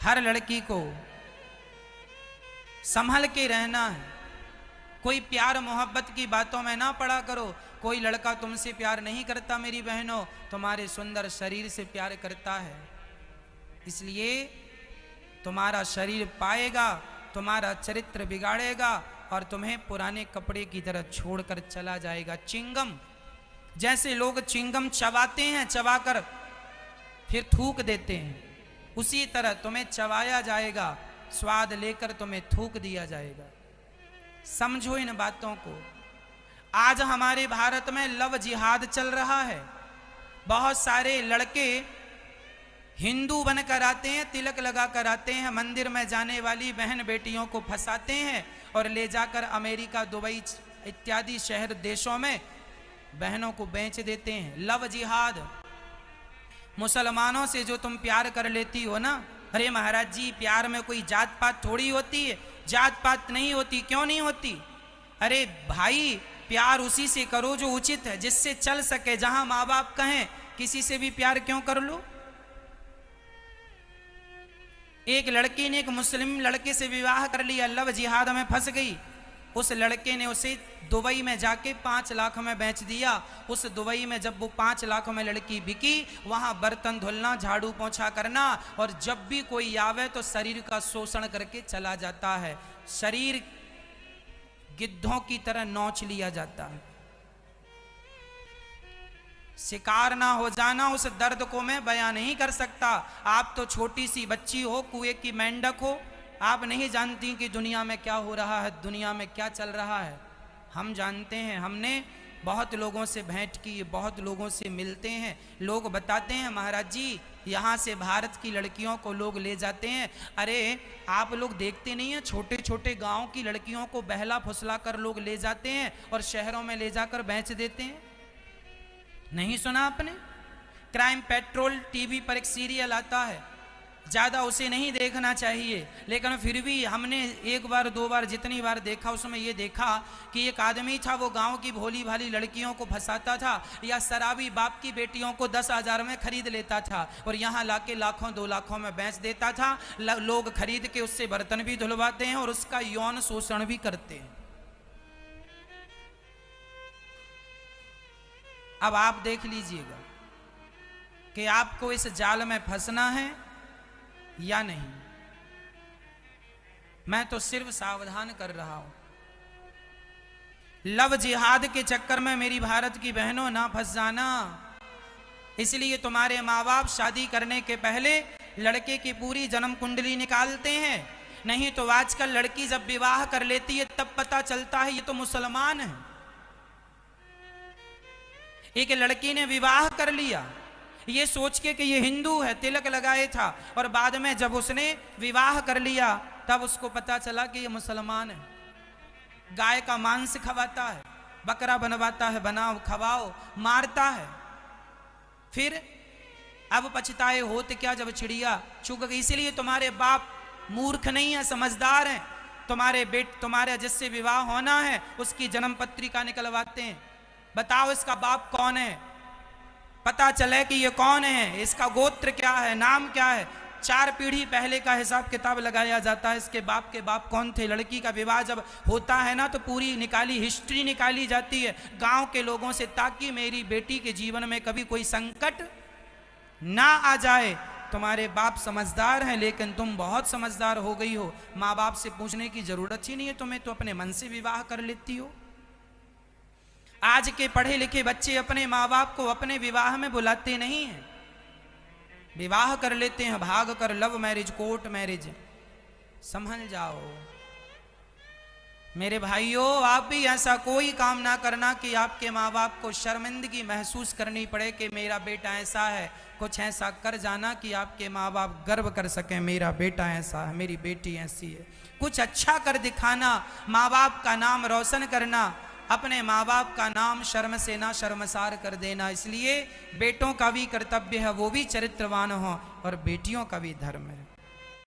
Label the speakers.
Speaker 1: हर लड़की को संभल के रहना है। कोई प्यार मोहब्बत की बातों में ना पड़ा करो। कोई लड़का तुमसे प्यार नहीं करता मेरी बहनों, तुम्हारे सुंदर शरीर से प्यार करता है। इसलिए तुम्हारा शरीर पाएगा, तुम्हारा चरित्र बिगाड़ेगा और तुम्हें पुराने कपड़े की तरह छोड़कर चला जाएगा। चिंगम, जैसे लोग चिंगम चबाते हैं, चबाकर फिर थूक देते हैं, उसी तरह तुम्हें चबाया जाएगा, स्वाद लेकर तुम्हें थूक दिया जाएगा। समझो इन बातों को। आज हमारे भारत में लव जिहाद चल रहा है। बहुत सारे लड़के हिंदू बनकर आते हैं, तिलक लगा कर आते हैं, मंदिर में जाने वाली बहन बेटियों को फंसाते हैं और ले जाकर अमेरिका, दुबई इत्यादि शहर देशों में बहनों को बेच देते हैं। लव जिहाद। मुसलमानों से जो तुम प्यार कर लेती हो ना, अरे महाराज जी प्यार में कोई जात पात थोड़ी होती है, जात पात नहीं होती। क्यों नहीं होती? अरे भाई प्यार उसी से करो जो उचित है, जिससे चल सके, जहां माँ बाप कहें। किसी से भी प्यार क्यों कर लो? एक लड़की ने एक मुस्लिम लड़के से विवाह कर लिया, लव जिहाद में फंस गई। उस लड़के ने उसे दुबई में जाके 5 लाख में बेच दिया। उस दुबई में जब वो 5 लाख में लड़की बिकी, वहां बर्तन धुलना, झाड़ू पोंछा करना, और जब भी कोई आवे तो शरीर का शोषण करके चला जाता है। शरीर गिद्धों की तरह नोच लिया जाता है। शिकार ना हो जाना, उस दर्द को मैं बयां नहीं कर सकता। आप तो छोटी सी बच्ची हो, कुएं की मेंढक हो, आप नहीं जानती कि दुनिया में क्या हो रहा है, दुनिया में क्या चल रहा है। हम जानते हैं, हमने बहुत लोगों से भेंट की, बहुत लोगों से मिलते हैं। लोग बताते हैं महाराज जी यहाँ से भारत की लड़कियों को लोग ले जाते हैं। अरे आप लोग देखते नहीं हैं, छोटे छोटे गांव की लड़कियों को बहला फुसला कर लोग ले जाते हैं और शहरों में ले जाकर बेच देते हैं। नहीं सुना आपने? क्राइम पेट्रोल टीवी पर एक सीरियल आता है, ज़्यादा उसे नहीं देखना चाहिए, लेकिन फिर भी हमने एक बार दो बार जितनी बार देखा, उसमें ये देखा कि एक आदमी था, वो गांव की भोली भाली लड़कियों को फंसाता था, या शराबी बाप की बेटियों को 10,000 में खरीद लेता था और यहाँ लाके लाखों 2 लाखों में बेच देता था। लोग खरीद के उससे बर्तन भी धुलवाते हैं और उसका यौन शोषण भी करते हैं। अब आप देख लीजिएगा कि आपको इस जाल में फंसना है या नहीं। मैं तो सिर्फ सावधान कर रहा हूं। लव जिहाद के चक्कर में मेरी भारत की बहनों ना फंस जाना। इसलिए तुम्हारे माँ बाप शादी करने के पहले लड़के की पूरी जन्म कुंडली निकालते हैं। नहीं तो आजकल लड़की जब विवाह कर लेती है तब पता चलता है ये तो मुसलमान है। एक लड़की ने विवाह कर लिया ये सोच के कि ये हिंदू है, तिलक लगाए था, और बाद में जब उसने विवाह कर लिया तब उसको पता चला कि ये मुसलमान है। गाय का मांस खवाता है, बकरा बनवाता है, बनाओ खवाओ, मारता है। फिर अब पछताए होते क्या जब चिड़िया चुग गई। इसीलिए तुम्हारे बाप मूर्ख नहीं है, समझदार हैं। तुम्हारे जिससे विवाह होना है उसकी जन्म पत्रिका निकलवाते हैं। बताओ इसका बाप कौन है, पता चले कि ये कौन है, इसका गोत्र क्या है, नाम क्या है। 4 पीढ़ी पहले का हिसाब किताब लगाया जाता है, इसके बाप के बाप कौन थे। लड़की का विवाह जब होता है ना तो पूरी हिस्ट्री निकाली जाती है गांव के लोगों से, ताकि मेरी बेटी के जीवन में कभी कोई संकट ना आ जाए। तुम्हारे बाप समझदार हैं, लेकिन तुम बहुत समझदार हो गई हो। माँ बाप से पूछने की जरूरत ही नहीं है तुम्हें, तो अपने मन से विवाह कर लेती हो। आज के पढ़े लिखे बच्चे अपने माँ बाप को अपने विवाह में बुलाते नहीं हैं, विवाह कर लेते हैं भाग कर, लव मैरिज, कोर्ट मैरिज। संभल जाओ मेरे भाइयों। आप भी ऐसा कोई काम ना करना कि आपके माँ बाप को शर्मिंदगी महसूस करनी पड़े कि मेरा बेटा ऐसा है। कुछ ऐसा कर जाना कि आपके माँ बाप गर्व कर सकें, मेरा बेटा ऐसा है, मेरी बेटी ऐसी है। कुछ अच्छा कर दिखाना, माँ बाप का नाम रोशन करना, अपने माँ बाप का नाम शर्म से ना शर्मसार कर देना। इसलिए बेटों का भी कर्तव्य है वो भी चरित्रवान हो, और बेटियों का भी धर्म है।